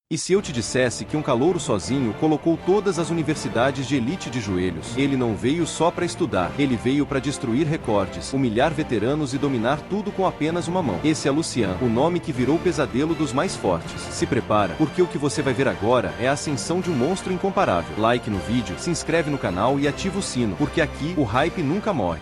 E se eu te dissesse que um calouro sozinho colocou todas as universidades de elite de joelhos? Ele não veio só para estudar, ele veio para destruir recordes, humilhar veteranos e dominar tudo com apenas uma mão. Esse é Lucian, o nome que virou o pesadelo dos mais fortes. Se prepara, porque o que você vai ver agora é a ascensão de um monstro incomparável. Like no vídeo, se inscreve no canal e ativa o sino, porque aqui o hype nunca morre.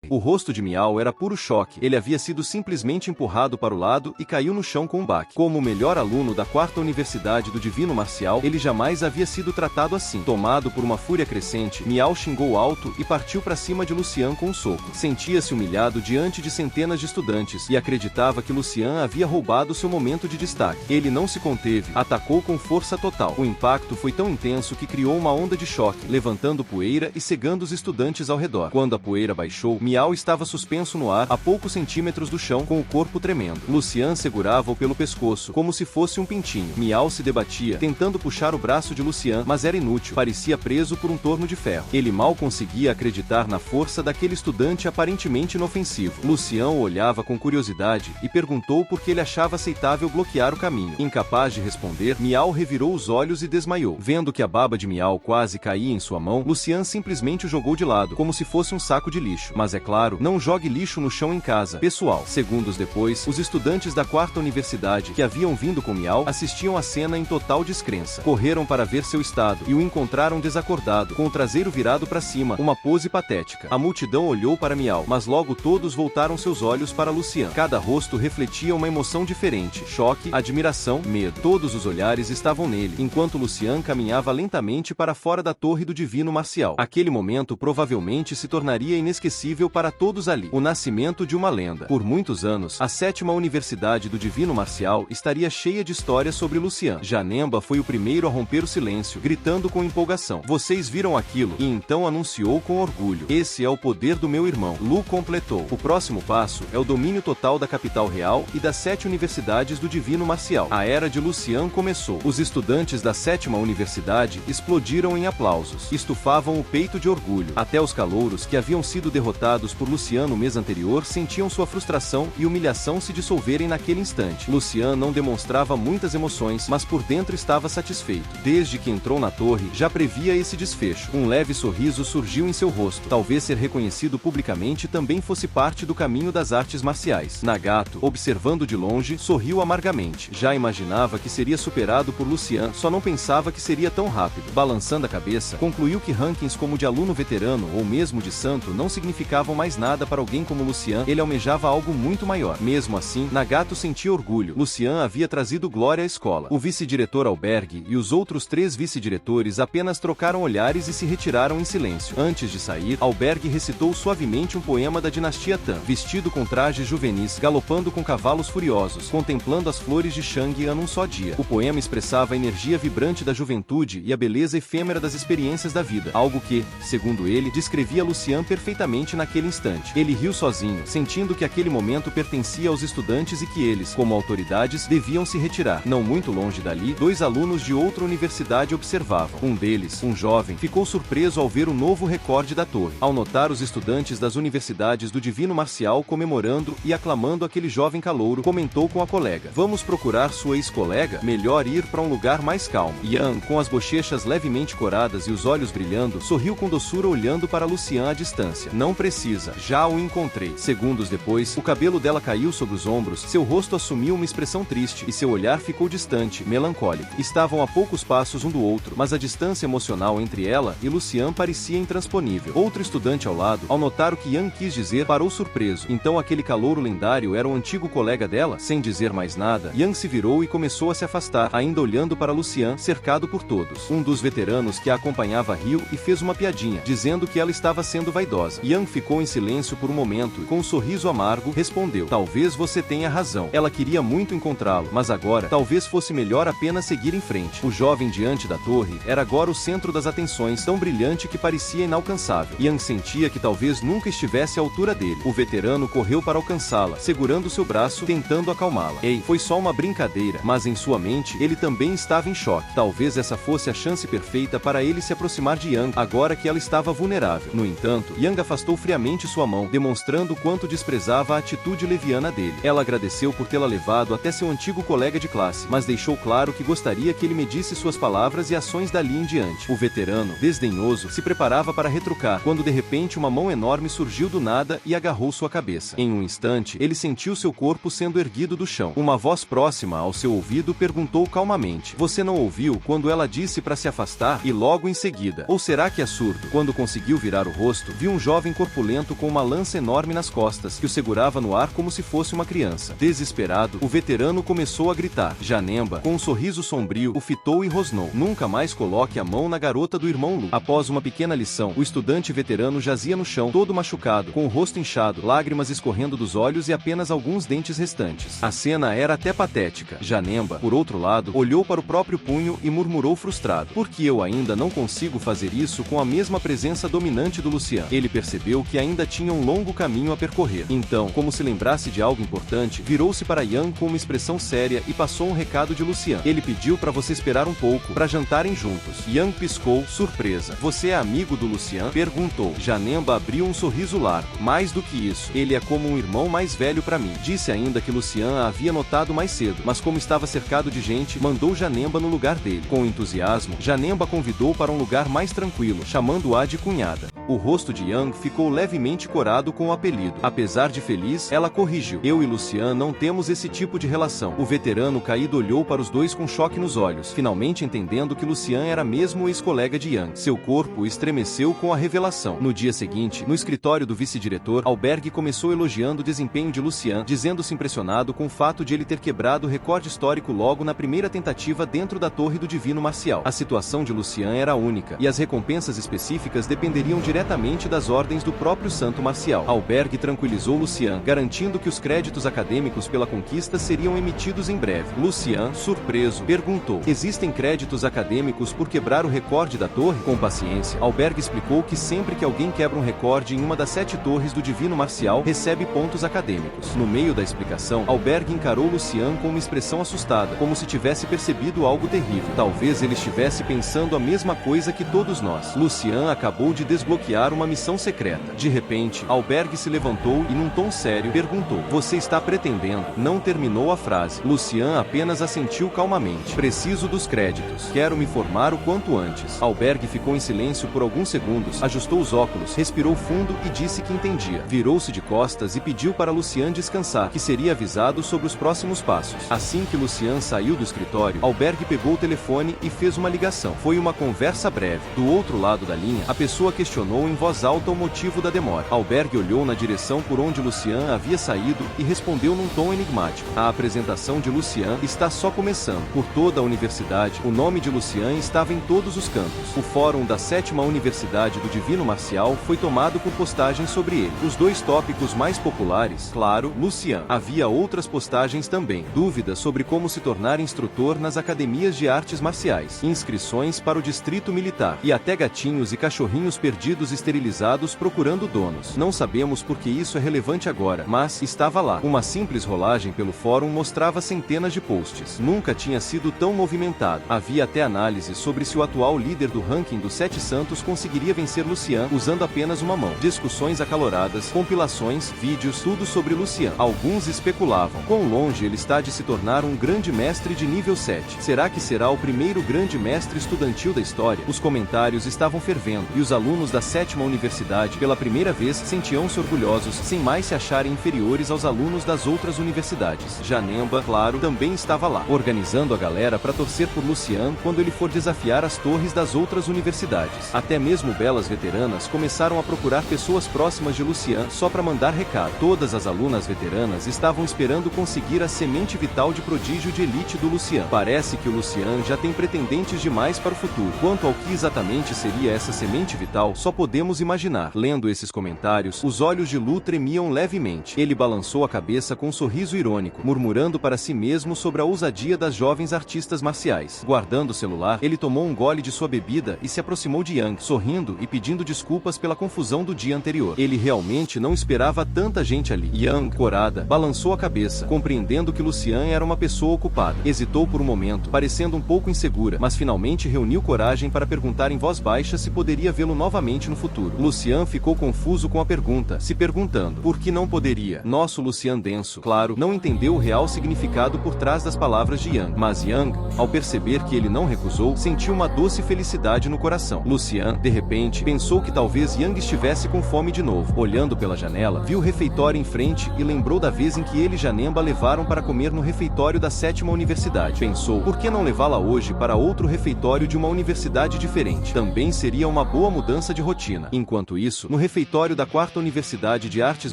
O rosto de Miao era puro choque. Ele havia sido simplesmente empurrado para o lado e caiu no chão com um baque. Como o melhor aluno da quarta universidade do Divino Marcial, ele jamais havia sido tratado assim. Tomado por uma fúria crescente, Miao xingou alto e partiu para cima de Lucian com um soco. Sentia-se humilhado diante de centenas de estudantes e acreditava que Lucian havia roubado seu momento de destaque. Ele não se conteve, atacou com força total. O impacto foi tão intenso que criou uma onda de choque, levantando poeira e cegando os estudantes ao redor. Quando a poeira baixou, Miao estava suspenso no ar, a poucos centímetros do chão, com o corpo tremendo. Lucian segurava-o pelo pescoço, como se fosse um pintinho. Miao se debatia, tentando puxar o braço de Lucian, mas era inútil. Parecia preso por um torno de ferro. Ele mal conseguia acreditar na força daquele estudante aparentemente inofensivo. Lucian o olhava com curiosidade e perguntou por que ele achava aceitável bloquear o caminho. Incapaz de responder, Miao revirou os olhos e desmaiou. Vendo que a baba de Miao quase caía em sua mão, Lucian simplesmente o jogou de lado, como se fosse um saco de lixo. Mas é claro, não jogue lixo no chão em casa. Pessoal, segundos depois, os estudantes da quarta universidade que haviam vindo com Miao assistiam a cena em total descrença. Correram para ver seu estado e o encontraram desacordado, com o traseiro virado para cima, uma pose patética. A multidão olhou para Miao, mas logo todos voltaram seus olhos para Lucian. Cada rosto refletia uma emoção diferente: choque, admiração, medo. Todos os olhares estavam nele, enquanto Lucian caminhava lentamente para fora da torre do Divino Marcial. Aquele momento provavelmente se tornaria inesquecível para todos ali. O nascimento de uma lenda. Por muitos anos, a sétima universidade do Divino Marcial estaria cheia de histórias sobre Lucian. Janemba foi o primeiro a romper o silêncio, gritando com empolgação: "Vocês viram aquilo?" E então anunciou com orgulho: "Esse é o poder do meu irmão." Lu completou: "O próximo passo é o domínio total da capital real e das 7 universidades do Divino Marcial." A era de Lucian começou. Os estudantes da sétima universidade explodiram em aplausos. Estufavam o peito de orgulho. Até os calouros que haviam sido derrotados por Lucian no mês anterior sentiam sua frustração e humilhação se dissolverem naquele instante. Lucian não demonstrava muitas emoções, mas por dentro estava satisfeito. Desde que entrou na torre, já previa esse desfecho. Um leve sorriso surgiu em seu rosto. Talvez ser reconhecido publicamente também fosse parte do caminho das artes marciais. Nagato, observando de longe, sorriu amargamente. Já imaginava que seria superado por Lucian, só não pensava que seria tão rápido. Balançando a cabeça, concluiu que rankings como de aluno veterano ou mesmo de santo não significavam mais nada para alguém como Lucian. Ele almejava algo muito maior. Mesmo assim, Nagato sentia orgulho. Lucian havia trazido glória à escola. O vice-diretor Albergue e os outros 3 vice-diretores apenas trocaram olhares e se retiraram em silêncio. Antes de sair, Albergue recitou suavemente um poema da dinastia Tang, vestido com trajes juvenis, galopando com cavalos furiosos, contemplando as flores de Shangyan num só dia. O poema expressava a energia vibrante da juventude e a beleza efêmera das experiências da vida, algo que, segundo ele, descrevia Lucian perfeitamente naquele instante. Ele riu sozinho, sentindo que aquele momento pertencia aos estudantes e que eles, como autoridades, deviam se retirar. Não muito longe dali, 2 alunos de outra universidade observavam. Um deles, um jovem, ficou surpreso ao ver o novo recorde da torre. Ao notar os estudantes das universidades do Divino Marcial comemorando e aclamando aquele jovem calouro, comentou com a colega: "Vamos procurar sua ex-colega? Melhor ir para um lugar mais calmo." Yang, com as bochechas levemente coradas e os olhos brilhando, sorriu com doçura olhando para Lucian à distância. "Não precisa, já o encontrei." Segundos depois, o cabelo dela caiu sobre os ombros, seu rosto assumiu uma expressão triste e seu olhar ficou distante, melancólico. Estavam a poucos passos um do outro, mas a distância emocional entre ela e Lucian parecia intransponível. Outro estudante ao lado, ao notar o que Yang quis dizer, parou surpreso. Então aquele calouro lendário era o antigo colega dela? Sem dizer mais nada, Yang se virou e começou a se afastar, ainda olhando para Lucian, cercado por todos. Um dos veteranos que a acompanhava riu e fez uma piadinha, dizendo que ela estava sendo vaidosa. Yang ficou em silêncio por um momento e, com um sorriso amargo, respondeu: "Talvez você tenha razão. Ela queria muito encontrá-lo, mas agora, talvez fosse melhor apenas seguir em frente." O jovem diante da torre era agora o centro das atenções, tão brilhante que parecia inalcançável. Yang sentia que talvez nunca estivesse à altura dele. O veterano correu para alcançá-la, segurando seu braço, tentando acalmá-la. "Ei, foi só uma brincadeira." Mas em sua mente, ele também estava em choque. Talvez essa fosse a chance perfeita para ele se aproximar de Yang, agora que ela estava vulnerável. No entanto, Yang afastou friamente gentilmente sua mão, demonstrando quanto desprezava a atitude leviana dele. Ela agradeceu por tê-la levado até seu antigo colega de classe, mas deixou claro que gostaria que ele medisse suas palavras e ações dali em diante. O veterano, desdenhoso, se preparava para retrucar, quando de repente uma mão enorme surgiu do nada e agarrou sua cabeça. Em um instante, ele sentiu seu corpo sendo erguido do chão. Uma voz próxima ao seu ouvido perguntou calmamente: "Você não ouviu quando ela disse para se afastar?" E logo em seguida: "Ou será que é surdo?" Quando conseguiu virar o rosto, viu um jovem corpulento com uma lança enorme nas costas, que o segurava no ar como se fosse uma criança. Desesperado, o veterano começou a gritar. Janemba, com um sorriso sombrio, o fitou e rosnou: "Nunca mais coloque a mão na garota do irmão Lu." Após uma pequena lição, o estudante veterano jazia no chão, todo machucado, com o rosto inchado, lágrimas escorrendo dos olhos e apenas alguns dentes restantes. A cena era até patética. Janemba, por outro lado, olhou para o próprio punho e murmurou frustrado: "Por que eu ainda não consigo fazer isso com a mesma presença dominante do Lucian?" Ele percebeu que ainda tinha um longo caminho a percorrer. Então, como se lembrasse de algo importante, virou-se para Yang com uma expressão séria e passou um recado de Lucian. "Ele pediu para você esperar um pouco, para jantarem juntos." Yang piscou, surpresa. "Você é amigo do Lucian?" perguntou. Janemba abriu um sorriso largo. "Mais do que isso, ele é como um irmão mais velho para mim." Disse ainda que Lucian a havia notado mais cedo, mas como estava cercado de gente, mandou Janemba no lugar dele. Com entusiasmo, Janemba convidou para um lugar mais tranquilo, chamando-a de cunhada. O rosto de Yang ficou levemente corado com o apelido. Apesar de feliz, ela corrigiu: "Eu e Lucian não temos esse tipo de relação." O veterano caído olhou para os dois com choque nos olhos, finalmente entendendo que Lucian era mesmo o ex-colega de Yang. Seu corpo estremeceu com a revelação. No dia seguinte, no escritório do vice-diretor, Albergue começou elogiando o desempenho de Lucian, dizendo-se impressionado com o fato de ele ter quebrado o recorde histórico logo na primeira tentativa dentro da Torre do Divino Marcial. A situação de Lucian era única, e as recompensas específicas dependeriam diretamente das ordens do próprio Santo Marcial. Albergue tranquilizou Lucian, garantindo que os créditos acadêmicos pela conquista seriam emitidos em breve. Lucian, surpreso, perguntou: "Existem créditos acadêmicos por quebrar o recorde da torre?" Com paciência, Albergue explicou que sempre que alguém quebra um recorde em uma das 7 torres do Divino Marcial, recebe pontos acadêmicos. No meio da explicação, Albergue encarou Lucian com uma expressão assustada, como se tivesse percebido algo terrível. Talvez ele estivesse pensando a mesma coisa que todos nós. Lucian acabou de desbloquear uma missão secreta. De repente, Albergue se levantou e, num tom sério, perguntou: "Você está pretendendo?" Não terminou a frase. Lucian apenas assentiu calmamente. "Preciso dos créditos. Quero me formar o quanto antes." Albergue ficou em silêncio por alguns segundos, ajustou os óculos, respirou fundo e disse que entendia. Virou-se de costas e pediu para Lucian descansar, que seria avisado sobre os próximos passos. Assim que Lucian saiu do escritório, Albergue pegou o telefone e fez uma ligação. Foi uma conversa breve. Do outro lado da linha, a pessoa questionou em voz alta o motivo da demora. Albergue olhou na direção por onde Lucian havia saído e respondeu num tom enigmático: "A apresentação de Lucian está só começando." Por toda a universidade, o nome de Lucian estava em todos os cantos. O fórum da 7ª Universidade do Divino Marcial foi tomado por postagens sobre ele. Os dois tópicos mais populares, claro, Lucian. Havia outras postagens também. Dúvidas sobre como se tornar instrutor nas academias de artes marciais, inscrições para o distrito militar, e até gatinhos e cachorrinhos perdidos esterilizados procurando donos. Não sabemos por que isso é relevante agora, mas estava lá. Uma simples rolagem pelo fórum mostrava centenas de posts. Nunca tinha sido tão movimentado. Havia até análises sobre se o atual líder do ranking dos 7 santos conseguiria vencer Lucian usando apenas uma mão. Discussões acaloradas, compilações, vídeos, tudo sobre Lucian. Alguns especulavam: quão longe ele está de se tornar um grande mestre de nível 7. Será que será o primeiro grande mestre estudantil da história? Os comentários estavam fervendo, e os alunos da 7ª Universidade, pela primeira vez, sentiam-se orgulhosos, sem mais se acharem inferiores aos alunos das outras universidades. Janemba, claro, também estava lá, organizando a galera para torcer por Lucian quando ele for desafiar as torres das outras universidades. Até mesmo belas veteranas começaram a procurar pessoas próximas de Lucian só para mandar recado. Todas as alunas veteranas estavam esperando conseguir a semente vital de prodígio de elite do Lucian. Parece que o Lucian já tem pretendentes demais para o futuro. Quanto ao que exatamente seria essa semente vital, só podemos imaginar. Lendo esses comentários, os olhos de Lu tremiam levemente. Ele balançou a cabeça com um sorriso irônico, murmurando para si mesmo sobre a ousadia das jovens artistas marciais. Guardando o celular, ele tomou um gole de sua bebida e se aproximou de Yang, sorrindo e pedindo desculpas pela confusão do dia anterior. Ele realmente não esperava tanta gente ali. Yang, corada, balançou a cabeça, compreendendo que Lucian era uma pessoa ocupada. Hesitou por um momento, parecendo um pouco insegura, mas finalmente reuniu coragem para perguntar em voz baixa se poderia vê-lo novamente no futuro. Lucian ficou confuso com a pergunta, se perguntando, por que não poderia? Nosso Lucian denso, claro, não entendeu o real significado por trás das palavras de Yang. Mas Yang, ao perceber que ele não recusou, sentiu uma doce felicidade no coração. Lucian, de repente, pensou que talvez Yang estivesse com fome de novo. Olhando pela janela, viu o refeitório em frente e lembrou da vez em que ele e Janemba levaram para comer no refeitório da 7ª universidade. Pensou, por que não levá-la hoje para outro refeitório de uma universidade diferente? Também seria uma boa mudança de rotina. Enquanto isso, no refeitório da 4ª Universidade de Artes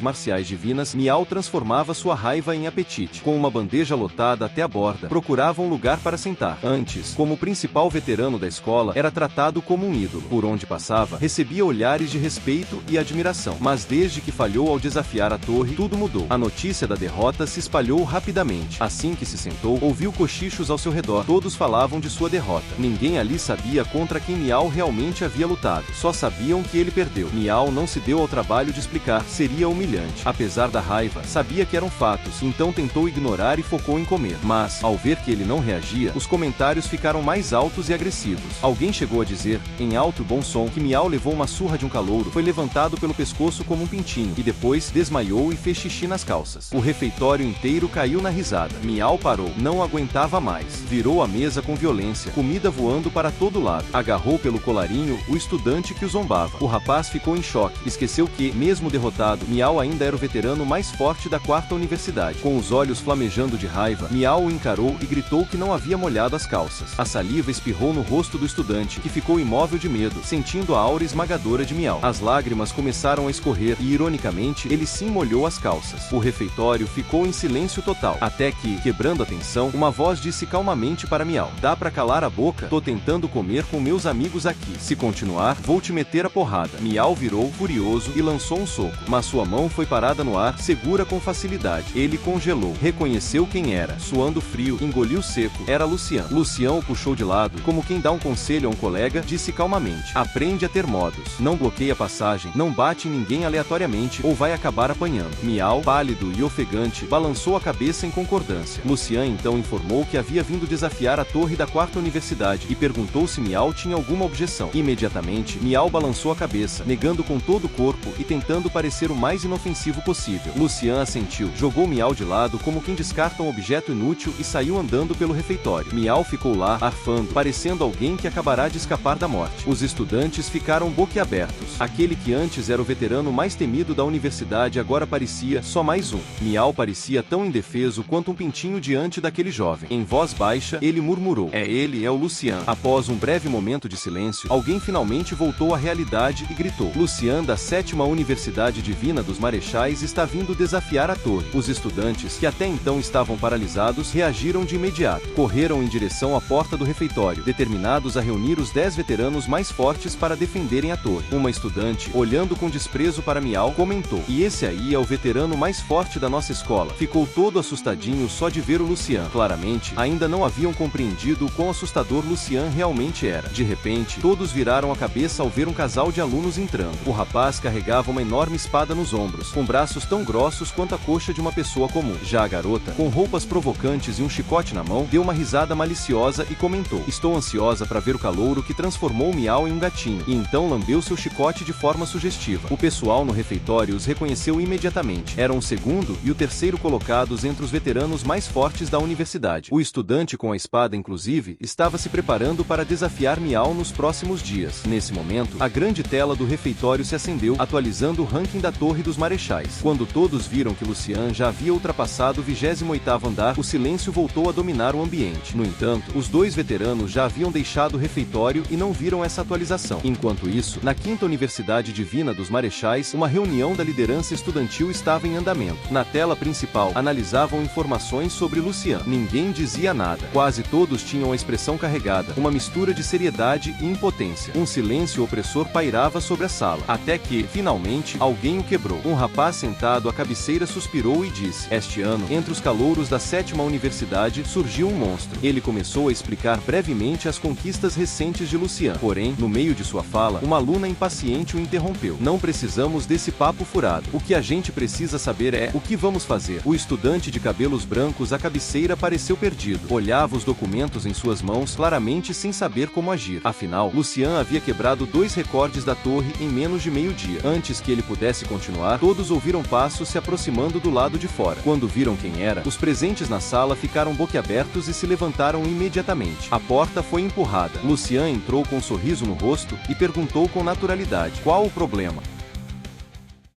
Marciais Divinas, Miao transformava sua raiva em apetite. Com uma bandeja lotada até a borda, procurava um lugar para sentar. Antes, como principal veterano da escola, era tratado como um ídolo. Por onde passava, recebia olhares de respeito e admiração. Mas desde que falhou ao desafiar a torre, tudo mudou. A notícia da derrota se espalhou rapidamente. Assim que se sentou, ouviu cochichos ao seu redor. Todos falavam de sua derrota. Ninguém ali sabia contra quem Miao realmente havia lutado. Só sabiam que ele perdeu. Miao não se deu ao trabalho de explicar. Seria humilhante. Apesar da raiva, sabia que eram fatos, então tentou ignorar e focou em comer. Mas, ao ver que ele não reagia, os comentários ficaram mais altos e agressivos. Alguém chegou a dizer, em alto e bom som, que Miao levou uma surra de um calouro, foi levantado pelo pescoço como um pintinho, e depois desmaiou e fez xixi nas calças. O refeitório inteiro caiu na risada. Miao parou. Não aguentava mais. Virou a mesa com violência, comida voando para todo lado. Agarrou pelo colarinho o estudante que o zombava. O rapaz ficou em choque. Esqueceu que, mesmo derrotado, Miao ainda era o veterano mais forte da 4ª Universidade. Com os olhos flamejando de raiva, Miao o encarou e gritou que não havia molhado as calças. A saliva espirrou no rosto do estudante, que ficou imóvel de medo, sentindo a aura esmagadora de Miao. As lágrimas começaram a escorrer e, ironicamente, ele sim molhou as calças. O refeitório ficou em silêncio total, até que, quebrando a tensão, uma voz disse calmamente para Miao: "Dá pra calar a boca? Tô tentando comer com meus amigos aqui. Se continuar, vou te meter a porrada." Miao virou, furioso, e lançou um soco, mas sua mão foi parada no ar, segura com facilidade. Ele congelou. Reconheceu quem era. Suando frio, engoliu seco. Era Lucian. Lucian o puxou de lado, como quem dá um conselho a um colega, disse calmamente: "Aprende a ter modos. Não bloqueia a passagem, não bate em ninguém aleatoriamente, ou vai acabar apanhando." Miao, pálido e ofegante, balançou a cabeça em concordância. Lucian então informou que havia vindo desafiar a torre da 4ª Universidade e perguntou se Miao tinha alguma objeção. Imediatamente, Miao balançou a cabeça, negando com todo o corpo e tentando parecer o mais inofensivo possível. Lucian assentiu, jogou Miao de lado como quem descarta um objeto inútil e saiu andando pelo refeitório. Miao ficou lá, arfando, parecendo alguém que acabará de escapar da morte. Os estudantes ficaram boquiabertos. Aquele que antes era o veterano mais temido da universidade agora parecia só mais um. Miao parecia tão indefeso quanto um pintinho diante daquele jovem. Em voz baixa, ele murmurou: Ele é o Lucian." Após um breve momento de silêncio, alguém finalmente voltou à realidade e gritou: "Lucian da 7ª Universidade Divina dos Marechais está vindo desafiar a torre." Os estudantes, que até então estavam paralisados, reagiram de imediato. Correram em direção à porta do refeitório, determinados a reunir os 10 veteranos mais fortes para defenderem a torre. Uma estudante, olhando com desprezo para Miao, comentou: "E esse aí é o veterano mais forte da nossa escola." Ficou todo assustadinho só de ver o Lucian. Claramente, ainda não haviam compreendido o quão assustador Lucian realmente era. De repente, todos viraram a cabeça ao ver um casal de alunos entrando. O rapaz carregava uma enorme espada nos ombros, com braços tão grossos quanto a coxa de uma pessoa comum. Já a garota, com roupas provocantes e um chicote na mão, deu uma risada maliciosa e comentou: "Estou ansiosa para ver o calouro que transformou Miao em um gatinho." E então lambeu seu chicote de forma sugestiva. O pessoal no refeitório os reconheceu imediatamente. Eram o segundo e o terceiro colocados entre os veteranos mais fortes da universidade. O estudante com a espada, inclusive, estava se preparando para desafiar Miao nos próximos dias. Nesse momento, a grande tela do refeitório se acendeu, atualizando o ranking da Torre dos Marechais. Quando todos viram que Lucian já havia ultrapassado o 28º andar, o silêncio voltou a dominar o ambiente. No entanto, os dois veteranos já haviam deixado o refeitório e não viram essa atualização. Enquanto isso, na 5ª Universidade Divina dos Marechais, uma reunião da liderança estudantil estava em andamento. Na tela principal, analisavam informações sobre Lucian. Ninguém dizia nada. Quase todos tinham a expressão carregada, uma mistura de seriedade e impotência. Um silêncio opressor pairava sobre a sala, até que, finalmente, alguém o quebrou. Um rapaz sentado à cabeceira suspirou e disse: "Este ano, entre os calouros da 7ª Universidade, surgiu um monstro." Ele começou a explicar brevemente as conquistas recentes de Lucian. Porém, no meio de sua fala, uma aluna impaciente o interrompeu: "Não precisamos desse papo furado. O que a gente precisa saber é o que vamos fazer." O estudante de cabelos brancos à cabeceira pareceu perdido. Olhava os documentos em suas mãos, claramente sem saber como agir. Afinal, Lucian havia quebrado 2 recordes recordes da torre em menos de meio-dia. Antes que ele pudesse continuar, todos ouviram passos se aproximando do lado de fora. Quando viram quem era, os presentes na sala ficaram boquiabertos e se levantaram imediatamente. A porta foi empurrada. Lucian entrou com um sorriso no rosto e perguntou com naturalidade: qual o problema?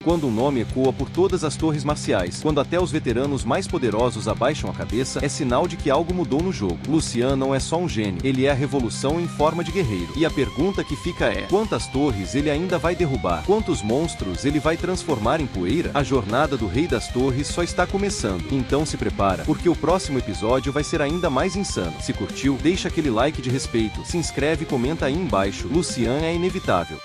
Quando um nome ecoa por todas as torres marciais, quando até os veteranos mais poderosos abaixam a cabeça, é sinal de que algo mudou no jogo. Lucian não é só um gênio, ele é a revolução em forma de guerreiro. E a pergunta que fica é: quantas torres ele ainda vai derrubar? Quantos monstros ele vai transformar em poeira? A jornada do Rei das Torres só está começando. Então se prepara, porque o próximo episódio vai ser ainda mais insano. Se curtiu, deixa aquele like de respeito, se inscreve e comenta aí embaixo. Lucian é inevitável.